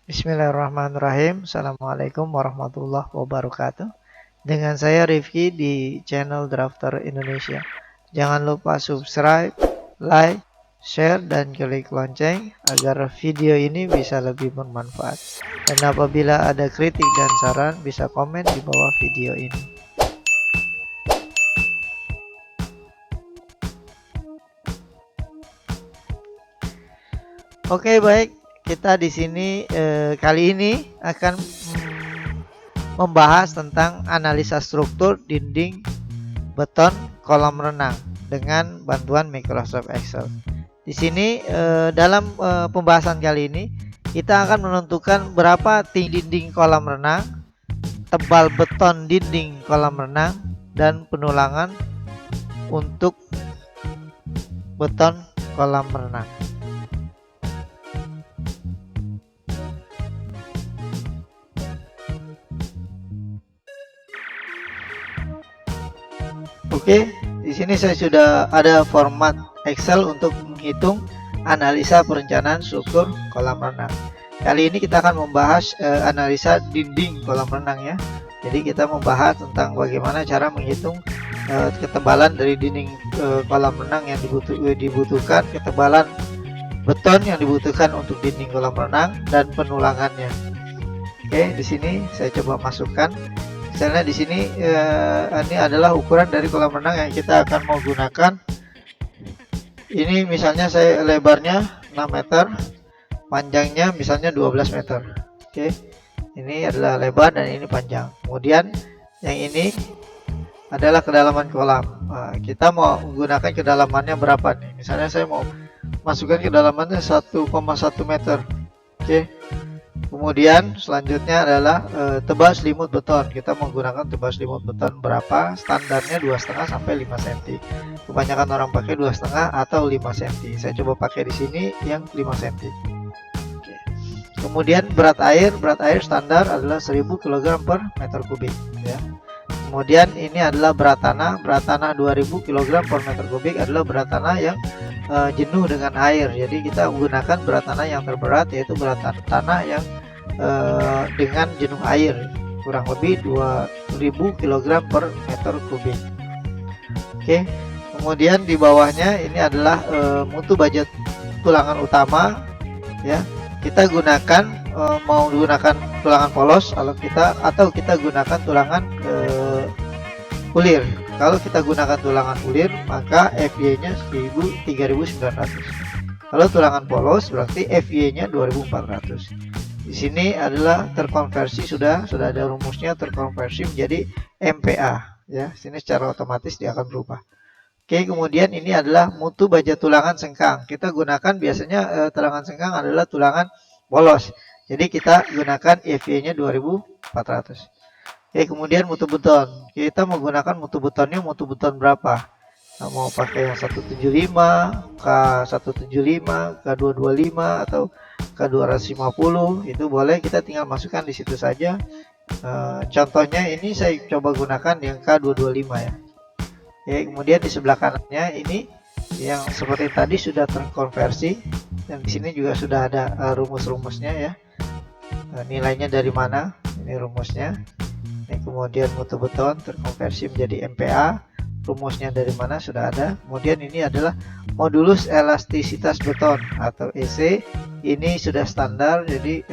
Bismillahirrahmanirrahim. Assalamualaikum warahmatullahi wabarakatuh. Dengan saya Rifki di channel Drafter Indonesia. Jangan lupa subscribe, like, share, dan klik lonceng agar video ini bisa lebih bermanfaat. Dan apabila ada kritik dan saran, bisa komen di bawah video ini. Oke, baik. Kita di sini kali ini akan membahas tentang analisa struktur dinding beton kolam renang dengan bantuan Microsoft Excel. Di sini dalam pembahasan kali ini kita akan menentukan berapa tinggi dinding kolam renang, tebal beton dinding kolam renang, dan penulangan untuk beton kolam renang. Oke, di sini saya sudah ada format Excel untuk menghitung analisa perencanaan struktur kolam renang. Kali ini kita akan membahas analisa dinding kolam renang ya. Jadi kita membahas tentang bagaimana cara menghitung ketebalan dari dinding kolam renang yang dibutuhkan, ketebalan beton yang dibutuhkan untuk dinding kolam renang, dan penulangannya. Oke, di sini saya coba masukkan. Misalnya di sini ini adalah ukuran dari kolam renang yang kita akan mau gunakan. Ini misalnya saya lebarnya 6 meter, panjangnya misalnya 12 meter. Oke, ini adalah lebar dan ini panjang. Kemudian yang ini adalah kedalaman kolam. Kita mau menggunakan kedalamannya berapa nih? Misalnya saya mau masukkan kedalamannya 1,1 meter. Oke. Kemudian selanjutnya adalah tebal selimut beton. Kita menggunakan tebal selimut beton berapa? Standarnya 2,5 sampai 5 cm. Kebanyakan orang pakai 2,5 atau 5 cm. Saya coba pakai di sini yang 5 cm. Oke. Kemudian berat air standar adalah 1000 kg per meter kubik ya. Kemudian ini adalah berat tanah 2000 kg per meter kubik adalah berat tanah yang jenuh dengan air. Jadi kita menggunakan berat tanah yang terberat, yaitu berat tanah yang dengan jenuh air, kurang lebih 2000 kg per meter kubik. Oke, kemudian di bawahnya ini adalah mutu baja tulangan utama ya. Kita gunakan mau gunakan tulangan polos atau kita gunakan tulangan ulir. Kalau kita gunakan tulangan ulir, maka FY-nya 3900. Kalau tulangan polos berarti FY-nya 2400. Di sini adalah terkonversi, sudah ada rumusnya, terkonversi menjadi MPa ya. Sini secara otomatis dia akan berubah. Oke, kemudian ini adalah mutu baja tulangan sengkang. Kita gunakan biasanya tulangan sengkang adalah tulangan polos. Jadi kita gunakan FY-nya 2400. Oke, kemudian mutu beton. Kita menggunakan mutu betonnya mutu beton berapa? Nah, mau pakai yang 175, K175, K225 atau K250 itu boleh, kita tinggal masukkan di situ saja. Contohnya ini saya coba gunakan yang K225 ya. Oke, kemudian di sebelah kanannya ini yang seperti tadi sudah terkonversi dan di sini juga sudah ada rumus-rumusnya ya. Nilainya dari mana? Ini rumusnya. Kemudian mutu beton terkonversi menjadi MPa, rumusnya dari mana sudah ada. Kemudian ini adalah modulus elastisitas beton atau EC, ini sudah standar jadi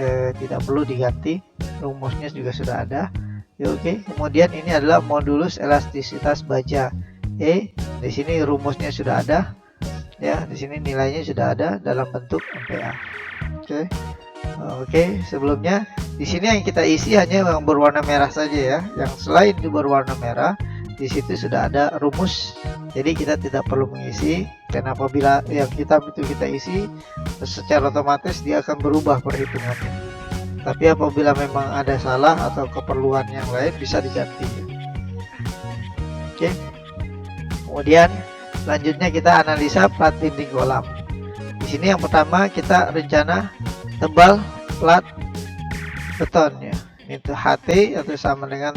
tidak perlu diganti, rumusnya juga sudah ada ya. Oke, kemudian ini adalah modulus elastisitas baja di sini rumusnya sudah ada ya, di sini nilainya sudah ada dalam bentuk MPa. Oke, sebelumnya di sini yang kita isi hanya yang berwarna merah saja ya. Yang selain itu berwarna merah, di situ sudah ada rumus. Jadi kita tidak perlu mengisi. Dan apabila yang hitam itu kita isi, secara otomatis dia akan berubah perhitungannya. Tapi apabila memang ada salah atau keperluan yang lain bisa diganti. Oke. Kemudian selanjutnya kita analisa plat dinding kolam. Di sini yang pertama kita rencana tebal plat beton ya. Itu HT atau sama dengan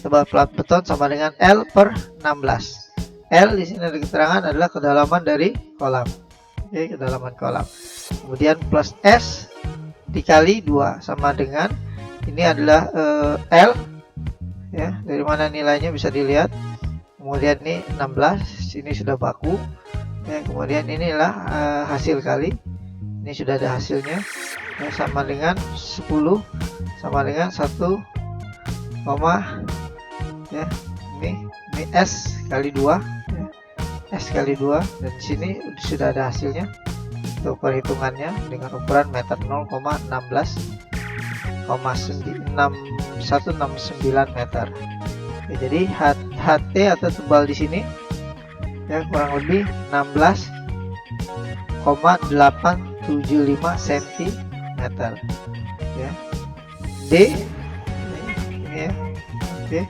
tebal plat beton sama dengan L per 16. L di sini ada keterangan adalah kedalaman dari kolam. Oke, kedalaman kolam. Kemudian plus S dikali 2 sama dengan ini adalah L ya, dari mana nilainya bisa dilihat. Kemudian ini 16, ini sudah baku ya, kemudian inilah hasil kali, ini sudah ada hasilnya ya, sama dengan 10 sama dengan 1, ya ini S kali 2 ya, S kali 2, dan di sini sudah ada hasilnya untuk perhitungannya dengan ukuran meter 0,16,169 meter. Oke, jadi HT atau tebal di sini ya kurang lebih 16,875 cm ya. D ini ya. Oke.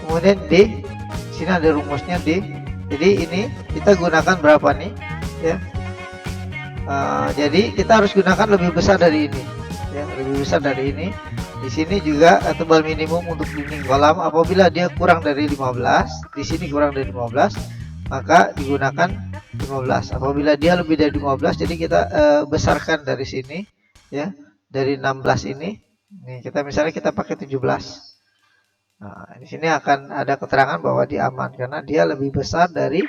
Kemudian D, sini ada rumusnya D. Jadi ini kita gunakan berapa nih ya? Jadi kita harus gunakan lebih besar dari ini ya, lebih besar dari ini. Di sini juga tebal minimum untuk dinding kolam apabila dia kurang dari 15, di sini kurang dari 15, maka digunakan 15. Apabila dia lebih dari 15, jadi kita besarkan dari sini ya, dari 16 ini. Nih kita misalnya kita pakai 17. Nah, di sini akan ada keterangan bahwa dia aman karena dia lebih besar dari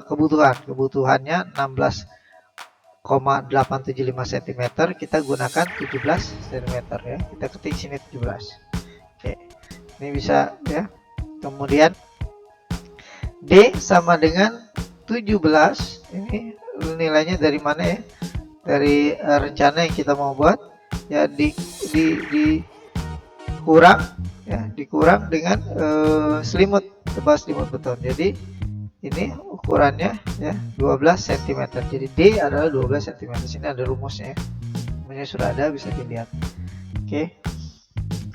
kebutuhannya 16,875 cm, kita gunakan 17 cm ya, kita ketik sini 17. Oke, ini bisa ya. Kemudian D sama dengan 17, ini nilainya dari mana ya, dari rencana yang kita mau buat ya, dikurang dengan selimut, tebal selimut beton. Jadi ini ukurannya ya 12 cm. Jadi D adalah 12 cm. Sini ada rumusnya ya. Rumusnya sudah ada, bisa dilihat. Oke.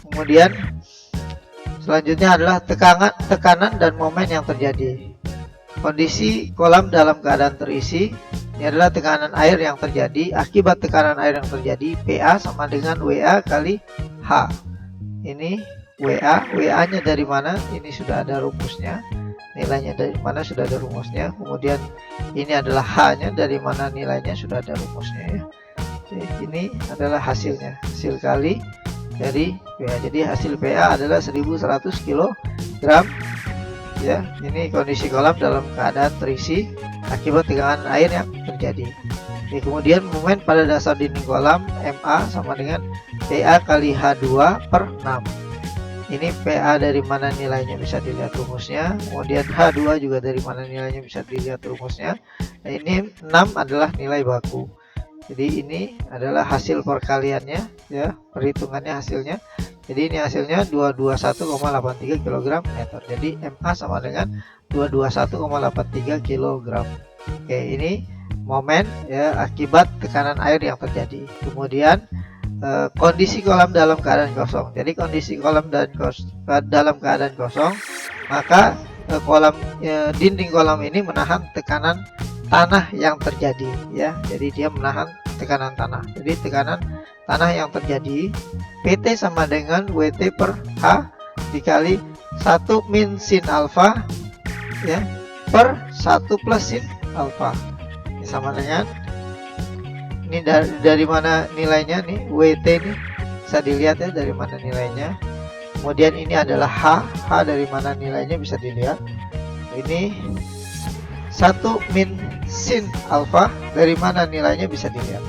Kemudian selanjutnya adalah tekanan dan momen yang terjadi. Kondisi kolam dalam keadaan terisi. Ini adalah tekanan air yang terjadi akibat tekanan air yang terjadi. PA sama dengan WA kali H. Ini WA-nya dari mana? Ini sudah ada rumusnya. Nilainya dari mana? Sudah ada rumusnya. Kemudian ini adalah H-nya, dari mana nilainya? Sudah ada rumusnya ya. Oke, ini adalah hasilnya. Hasil kali dari PA. Jadi hasil PA adalah 1100 kg ya. Ini kondisi kolam dalam keadaan terisi akibat tekanan air yang terjadi. Oke, kemudian momen pada dasar dinding kolam MA sama dengan PA kali H2 per 6. Ini PA dari mana nilainya bisa dilihat rumusnya. Kemudian H2 juga dari mana nilainya bisa dilihat rumusnya. Nah, ini 6 adalah nilai baku. Jadi ini adalah hasil perkaliannya ya, perhitungannya hasilnya. Jadi ini hasilnya 221,83 kg meter. Jadi MA sama dengan 221,83 kg. Oke, ini momen ya akibat tekanan air yang terjadi. Kemudian kondisi kolam dalam keadaan kosong. Jadi kondisi kolam dalam keadaan kosong, maka dinding kolam ini menahan tekanan tanah yang terjadi ya. Jadi dia menahan tekanan tanah. Jadi tekanan tanah yang terjadi PT sama dengan WT per H dikali 1 min sin alfa ya per 1 plus sin alfa. Ini sama dengan, ini dari mana nilainya nih, WT nih bisa dilihat ya dari mana nilainya. Kemudian ini adalah H dari mana nilainya bisa dilihat. Ini 1 min sin alfa, dari mana nilainya bisa dilihat.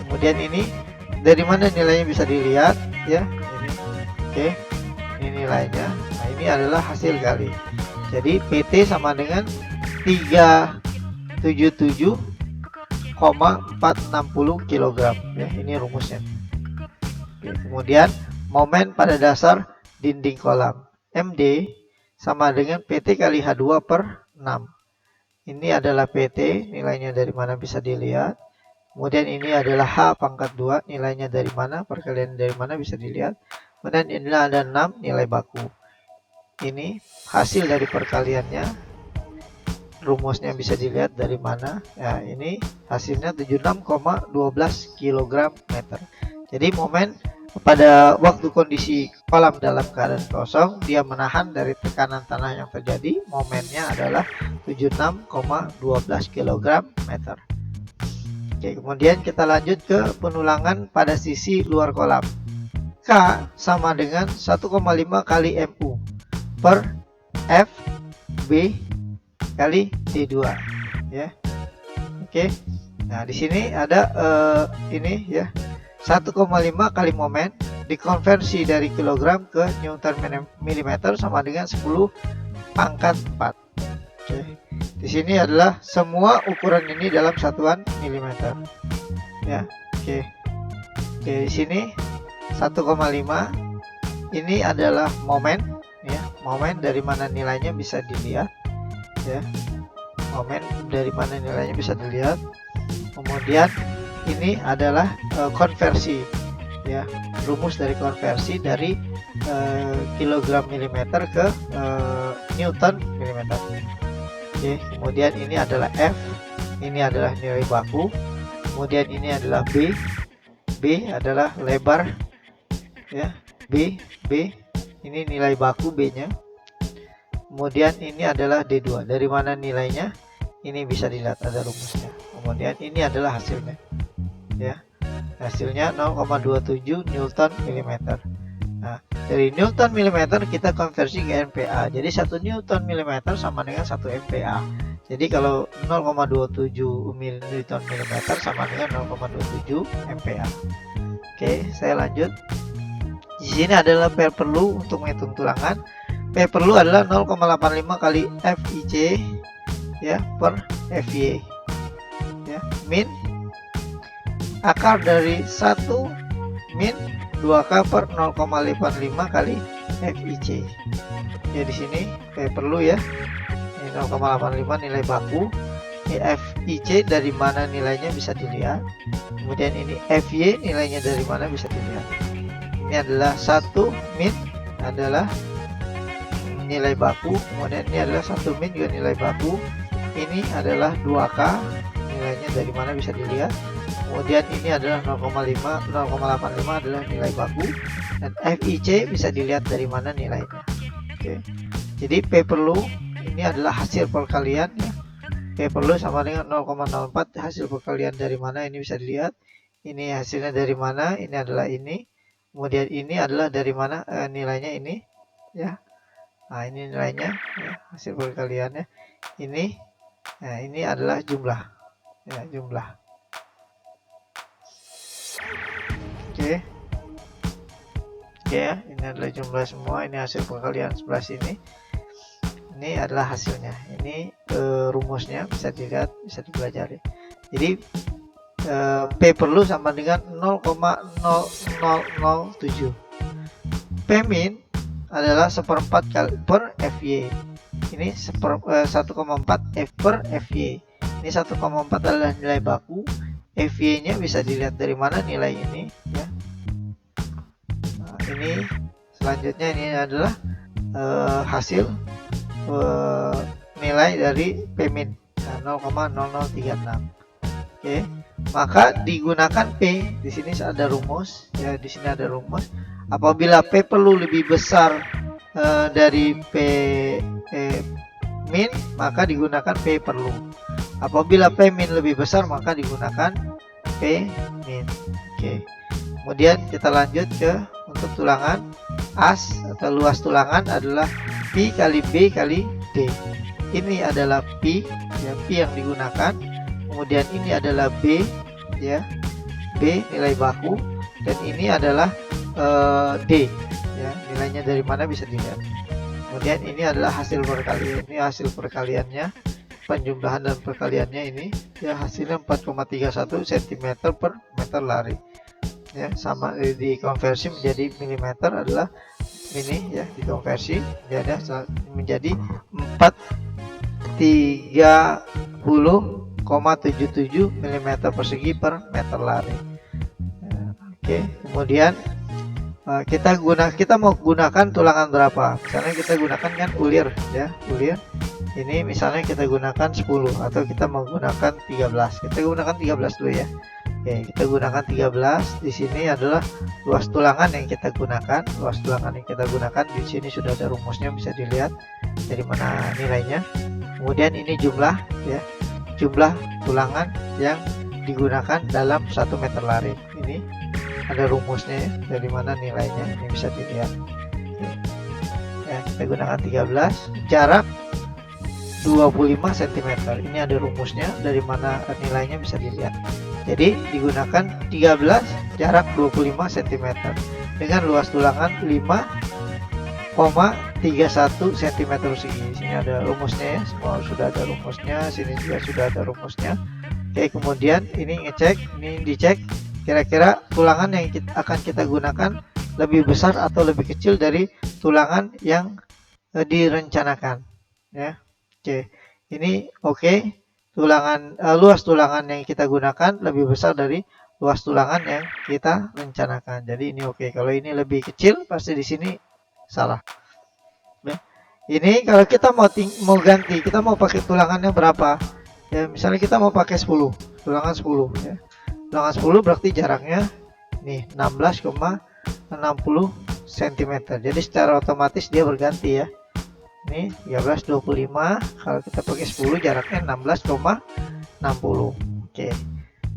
Kemudian ini dari mana nilainya bisa dilihat ya. Ini oke, ini nilainya. Nah, ini adalah hasil kali. Jadi PT sama dengan 377,460 kg ya, ini rumusnya. Oke, kemudian momen pada dasar dinding kolam MD sama dengan PT kali H2 per 6. Ini adalah PT, nilainya dari mana bisa dilihat. Kemudian ini adalah H pangkat 2, nilainya dari mana, perkalian dari mana bisa dilihat. Kemudian ini ada 6, nilai baku. Ini hasil dari perkaliannya. Rumusnya bisa dilihat dari mana ya, ini hasilnya 76,12 kg meter. Jadi momen pada waktu kondisi kolam dalam keadaan kosong, dia menahan dari tekanan tanah yang terjadi. Momennya adalah 76,12 kg meter. Oke, kemudian kita lanjut ke penulangan pada sisi luar kolam. K sama dengan 1,5 kali MU per F B kali D2 ya. Oke. Nah, di sini ada ini ya. 1,5 kali momen dikonversi dari kilogram ke Newton milimeter sama dengan 10 pangkat 4. Oke. Di sini adalah semua ukuran ini dalam satuan milimeter. Ya. Oke. Oke, di sini 1,5 ini adalah momen ya. Momen dari mana nilainya bisa dilihat ya. Momen dari mana nilainya bisa dilihat. Kemudian ini adalah konversi ya, rumus dari konversi dari kilogram milimeter ke Newton milimeter. Oke, kemudian ini adalah F, ini adalah nilai baku, kemudian ini adalah B, B adalah lebar ya, B ini nilai baku B-nya. Kemudian ini adalah D2, dari mana nilainya ini bisa dilihat, ada rumusnya. Kemudian ini adalah hasilnya ya, hasilnya 0,27 Newton milimeter. Nah, dari Newton milimeter kita konversi ke MPa, jadi 1 Newton milimeter sama dengan 1 MPa. Jadi kalau 0,27 Newton milimeter sama dengan 0,27 MPa. Oke, saya lanjut. Di sini adalah P perlu untuk menghitung tulangan. P perlu adalah 0,85 kali FIC ya per FY ya, min akar dari 1 min 2K per 0,85 kali FIC. Ya, di sini P perlu ya. Ini 0,85 nilai baku. Ini FIC dari mana nilainya bisa dilihat. Kemudian ini FY nilainya dari mana bisa dilihat. Ini adalah 1 min adalah nilai baku. Kemudian ini adalah 1 min juga nilai baku. Ini adalah 2K, nilainya dari mana bisa dilihat. Kemudian ini adalah 0,85 adalah nilai baku, dan FIC bisa dilihat dari mana nilainya. Oke. Jadi P perlu ini adalah hasil perkalian ya. P perlu sama dengan 0,04, hasil perkalian dari mana ini bisa dilihat. Ini hasilnya dari mana, ini adalah ini. Kemudian ini adalah dari mana nilainya ini ya. Nah, ini nilainya ya, hasil perkaliannya. Ini nah, ini adalah jumlah ya, jumlah. Oke ya, ini adalah jumlah semua. Ini hasil perkalian sebelah sini. Ini adalah hasilnya. Ini rumusnya bisa dilihat, bisa dipelajari. Jadi P perlu sama dengan 0,0007. P min adalah 1/4 kali per FY. Ini 1,4 F per FY. Ini 1,4 adalah nilai baku. FY-nya bisa dilihat dari mana nilai ini ya. Nah, ini selanjutnya ini adalah hasil nilai dari P min, nah, 0,0036. Oke, maka digunakan P. Di sini ada rumus ya, di sini ada rumus. Apabila P perlu lebih besar dari P min, maka digunakan P perlu. Apabila P min lebih besar, maka digunakan P min. Oke. Kemudian kita lanjut ke untuk tulangan. As atau luas tulangan adalah Pi kali B kali D. Ini adalah Pi ya, Pi yang digunakan. Kemudian ini adalah B ya, B nilai baku, dan ini adalah D ya, nilainya dari mana bisa dilihat. Kemudian ini adalah hasil perkalian. Ini hasil perkaliannya, penjumlahan dan perkaliannya ini ya, hasilnya 4,31 cm per meter lari ya, sama dikonversi menjadi milimeter adalah ini ya, dikonversi menjadi 430,77 mm persegi per meter lari. Oke, kemudian kita mau gunakan tulangan berapa? Misalnya kita gunakan kan ulir ya, ulir. Ini misalnya kita gunakan 10 atau kita mau gunakan 13. Kita gunakan 13 dulu ya. Oke, kita gunakan 13. Di sini adalah luas tulangan yang kita gunakan. Luas tulangan yang kita gunakan di sini sudah ada rumusnya, bisa dilihat dari mana nilainya. Kemudian ini jumlah ya, jumlah tulangan yang digunakan dalam 1 meter lari. Ini ada rumusnya ya, dari mana nilainya ini bisa dilihat. Oke. Ya, kita gunakan 13, jarak 25 cm. Ini ada rumusnya dari mana nilainya bisa dilihat. Jadi digunakan 13 jarak 25 cm dengan luas tulangan 5,31 cm persegi. Sini ada rumusnya ya, semua sudah ada rumusnya. Sini juga sudah ada rumusnya. Oke, kemudian ini dicek kira-kira tulangan yang akan kita gunakan lebih besar atau lebih kecil dari tulangan yang direncanakan ya. Oke, ini oke. Tulangan luas tulangan yang kita gunakan lebih besar dari luas tulangan yang kita rencanakan. Jadi ini oke. Kalau ini lebih kecil, pasti di sini salah. Ya. Ini kalau kita mau ganti, kita mau pakai tulangannya berapa? Ya, misalnya kita mau pakai 10, tulangan 10 ya. Tulangan 10 berarti jaraknya nih 16,60 cm. Jadi secara otomatis dia berganti ya. Ini 13,25, kalau kita pakai 10 jaraknya 16,60. Oke.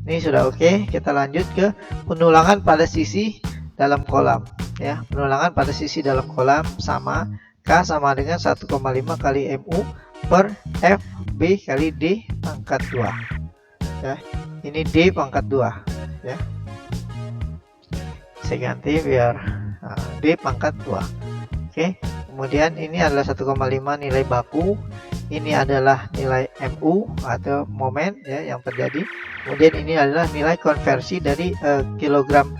Ini sudah oke. Kita lanjut ke penulangan pada sisi dalam kolam ya. Penulangan pada sisi dalam kolam sama K sama dengan 1,5 kali MU per FB kali D pangkat 2 ya. Ini D pangkat 2 ya. Saya ganti biar D pangkat 2. Oke. Kemudian ini adalah 1,5 nilai baku. Ini adalah nilai MU atau momen ya yang terjadi. Kemudian ini adalah nilai konversi dari kilogram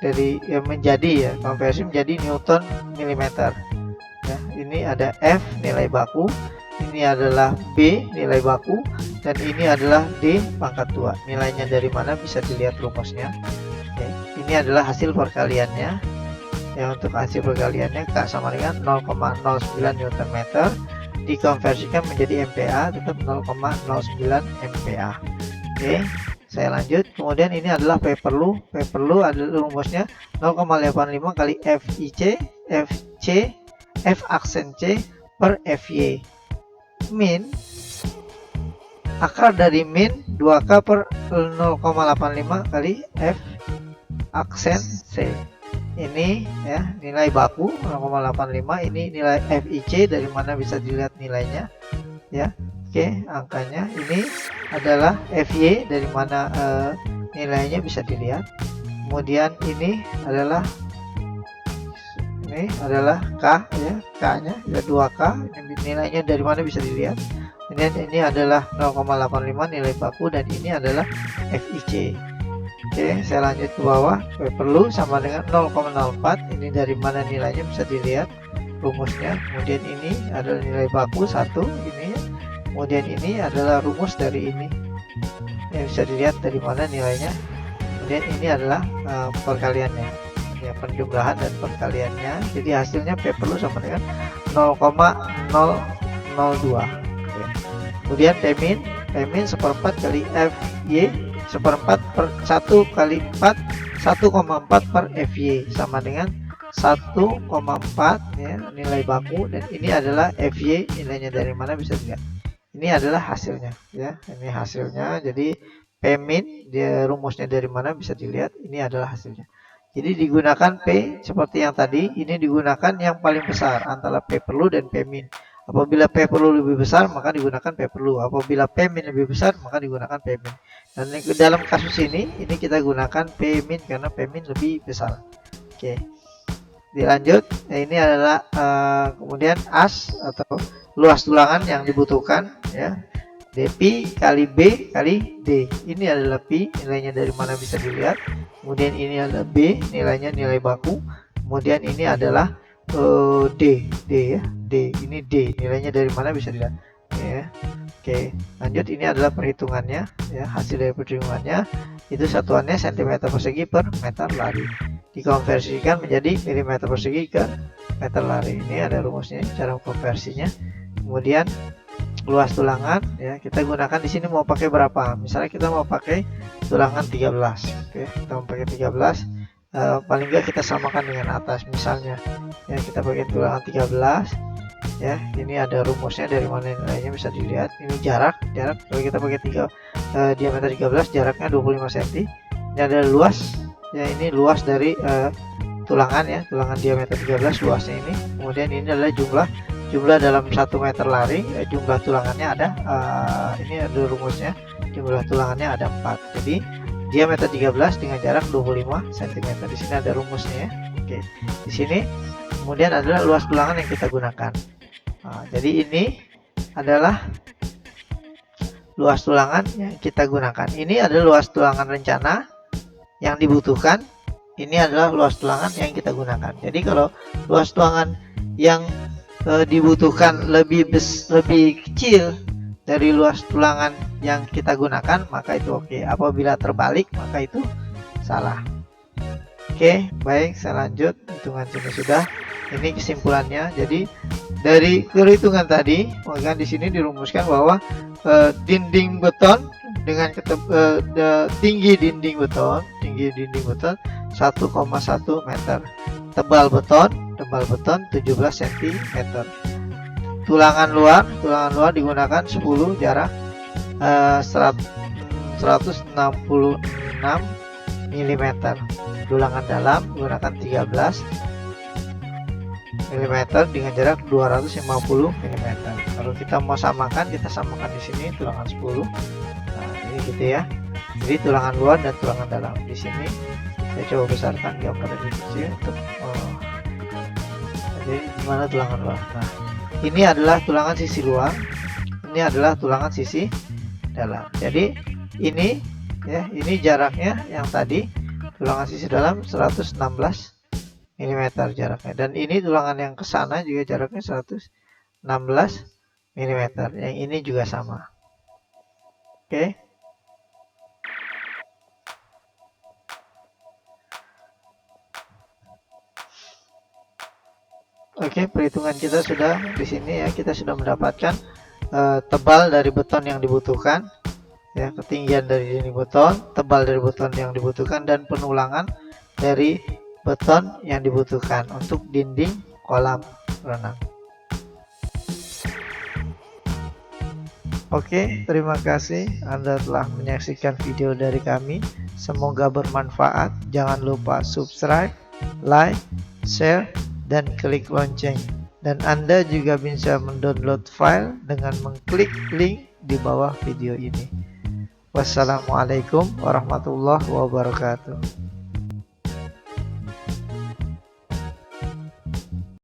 dari menjadi ya, konversi menjadi Newton milimeter. Ya, ini ada F nilai baku, ini adalah B nilai baku, dan ini adalah D pangkat 2. Nilainya dari mana bisa dilihat rumusnya. Oke, ini adalah hasil perkaliannya. Ya, untuk hasil perkaliannya K sama dengan 0,09 Newton meter dikonversikan menjadi MPa tetap 0,09 MPa. Oke, saya lanjut. Kemudian ini adalah P perlu. P perlu adalah rumusnya 0,85 kali FIC F aksen C per FY. Min akar dari min 2K per 0,85 kali F aksen C. Ini ya nilai baku 0,85. Ini nilai FIC dari mana bisa dilihat nilainya ya. Oke, angkanya ini adalah FY dari mana nilainya bisa dilihat. Kemudian ini adalah K ya, K-nya ya 2K. Ini nilainya dari mana bisa dilihat. Kemudian ini adalah 0,85 nilai baku dan ini adalah FIC. Oke, saya lanjut ke bawah. P perlu sama dengan 0,04. Ini dari mana nilainya bisa dilihat rumusnya. Kemudian ini adalah nilai baku 1 ini. Kemudian ini adalah rumus dari ini yang bisa dilihat dari mana nilainya. Kemudian ini adalah perkaliannya ya, penjumlahan dan perkaliannya. Jadi hasilnya P perlu sama dengan 0,002. Oke. Kemudian P min seperempat kali FY seperempat per 1 kali 4 1,4 per FY sama dengan 1,4 ya nilai baku, dan ini adalah FY nilainya dari mana bisa dilihat. Ini adalah hasilnya ya, ini hasilnya. Jadi P min dia rumusnya dari mana bisa dilihat, ini adalah hasilnya. Jadi digunakan P seperti yang tadi, ini digunakan yang paling besar antara P perlu dan P min. Apabila P perlu lebih besar maka digunakan P perlu, apabila P min lebih besar maka digunakan P min. Dan dalam kasus ini kita gunakan P min karena P min lebih besar. Oke, dilanjut. Nah, ini adalah kemudian as atau luas tulangan yang dibutuhkan ya, dpi kali B kali D. Ini adalah pi, nilainya dari mana bisa dilihat. Kemudian ini adalah B, nilainya nilai baku. Kemudian ini adalah D ya, D. Ini D, nilainya dari mana bisa dilihat ya. Oke, lanjut. Ini adalah perhitungannya ya, hasil dari perhitungannya itu satuannya cm persegi per meter lari, dikonversikan menjadi mm persegi ke meter lari. Ini ada rumusnya, cara konversinya. Kemudian luas tulangan ya, kita gunakan di sini mau pakai berapa. Misalnya kita mau pakai tulangan 13. Oke, kita mau pakai 13. Paling enggak kita samakan dengan atas misalnya ya, kita pakai tulangan 13. ya. Ini ada rumusnya dari mana nilainya bisa dilihat. Ini jarak kalau kita pakai diameter 13, jaraknya 25 cm. Ini ada luas, ya ini luas dari tulangan ya, tulangan diameter 13 luasnya ini. Kemudian ini adalah jumlah dalam 1 meter lari, jumlah tulangannya ada ini ada rumusnya, jumlah tulangannya ada 4. Jadi diameter 13 dengan jarak 25 cm. Di sini ada rumusnya ya. Oke. Di sini kemudian adalah luas tulangan yang kita gunakan. Nah, jadi ini adalah luas tulangan yang kita gunakan. Ini adalah luas tulangan rencana yang dibutuhkan. Ini adalah luas tulangan yang kita gunakan. Jadi kalau luas tulangan yang dibutuhkan lebih kecil dari luas tulangan yang kita gunakan, maka itu oke. Apabila terbalik, maka itu salah. Oke, baik, saya lanjut. Hitungan sini sudah. Ini kesimpulannya. Jadi dari perhitungan tadi, maka di sini dirumuskan bahwa dinding beton dengan tinggi dinding beton 1,1 meter, tebal beton 17 cm. Tulangan luar digunakan 10, jarak 166 mm. Tulangan dalam menggunakan 13 mm dengan jarak 250 mm. Kalau kita mau samakan, kita samakan di sini tulangan 10. Nah, ini gitu ya. Jadi tulangan luar dan tulangan dalam. Di sini saya coba besarkan gambar lebih kecil untuk jadi gimana tulangan luar. Nah, ini adalah tulangan sisi luar, ini adalah tulangan sisi dalam. Jadi ini ya, ini jaraknya yang tadi tulangan sisi dalam 116 mm jaraknya, dan ini tulangan yang ke sana juga jaraknya 116 mm. Yang ini juga sama. Oke. Oke, perhitungan kita sudah di sini ya. Kita sudah mendapatkan tebal dari beton yang dibutuhkan, ya, ketinggian dari dinding beton, tebal dari beton yang dibutuhkan, dan penulangan dari beton yang dibutuhkan untuk dinding kolam renang. Oke, terima kasih Anda telah menyaksikan video dari kami. Semoga bermanfaat. Jangan lupa subscribe, like, share, dan klik lonceng. Dan Anda juga bisa mendownload file dengan mengklik link di bawah video ini. Wassalamualaikum warahmatullahi wabarakatuh.